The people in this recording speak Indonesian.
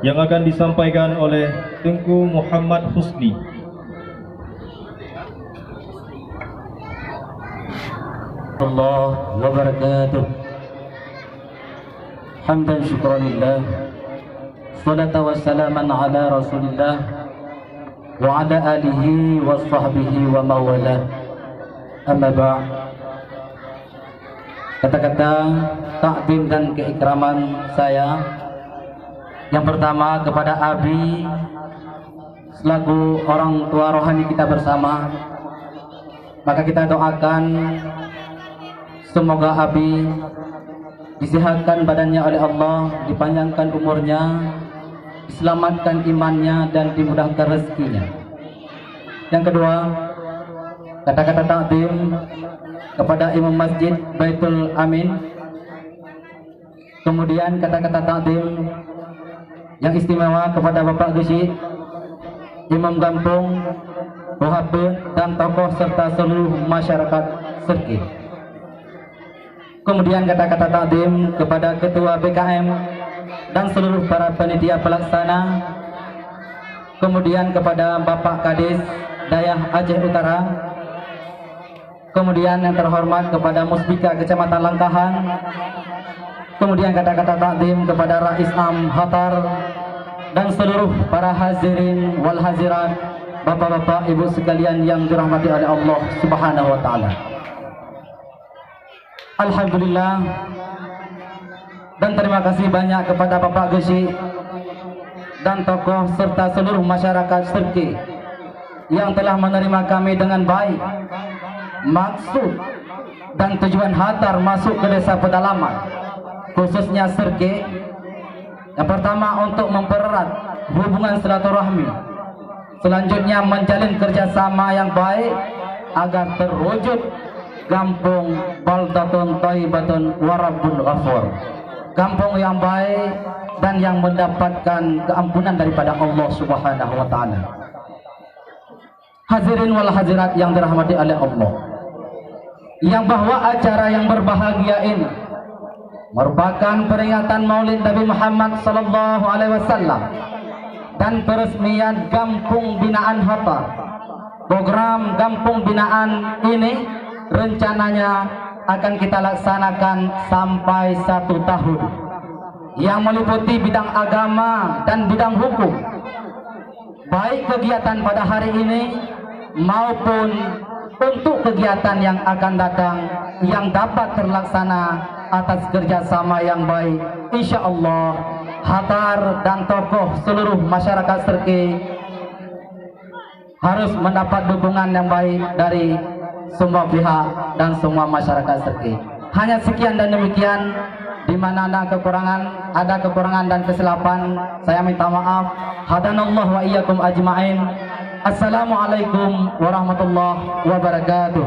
yang akan disampaikan oleh Tengku Muhammad Husni. Allah wabarakatuh. Hamdan syukranillah, salatu wassalaman ala rasulillah wa ala alihi wa sahbihi wa mawalah. Amma ba'd. Kata-kata takdim dan keikraman saya yang pertama kepada Abi selaku orang tua rohani kita bersama, maka kita doakan semoga Abi disehatkan badannya oleh Allah, dipanjangkan umurnya, diselamatkan imannya, dan dimudahkan rezekinya. Yang kedua, kata-kata takdim kepada Imam Masjid Baitul Amin. Kemudian kata-kata takdim yang istimewa kepada Bapak Gesi, Imam Gampung, Rohabun, dan tokoh serta seluruh masyarakat Serki. Kemudian kata-kata takdim kepada Ketua BKM dan seluruh para panitia pelaksana. Kemudian kepada Bapak Kadis Dayah Aceh Utara. Kemudian yang terhormat kepada Musbika Kecamatan Langkahan. Kemudian kata-kata takdim kepada Rais Am Hatar dan seluruh para hadirin wal hadirat, bapak-bapak, ibu sekalian yang dirahmati oleh Allah Subhanahu wa taala. Alhamdulillah dan terima kasih banyak kepada Bapak Gesi dan tokoh serta seluruh masyarakat Serki yang telah menerima kami dengan baik. Maksud dan tujuan Hatar masuk ke desa pedalaman, khususnya Serki, yang pertama untuk mempererat hubungan silaturahmi, selanjutnya menjalin kerjasama yang baik agar terwujud kampung baldatun thayyibatun warabbun ghafur, kampung yang baik dan yang mendapatkan keampunan daripada Allah Subhanahu wa taala. Hadirin wal hadirat yang dirahmati oleh Allah, yang bahwa acara yang berbahagia ini merupakan peringatan Maulid Nabi Muhammad sallallahu alaihi wasallam dan peresmian Kampung Binaan Hatar. Program Kampung Binaan ini rencananya akan kita laksanakan sampai 1 tahun, yang meliputi bidang agama dan bidang hukum. Baik kegiatan pada hari ini maupun untuk kegiatan yang akan datang yang dapat terlaksana atas kerjasama yang baik, insya Allah Hatar dan tokoh seluruh masyarakat Serki harus mendapat dukungan yang baik dari semua pihak dan semua masyarakat Serki. Hanya sekian dan demikian. Di mana ada kekurangan dan kesilapan, saya minta maaf. Hadanallahu wa iyyakum ajma'in. Assalamualaikum warahmatullahi wabarakatuh.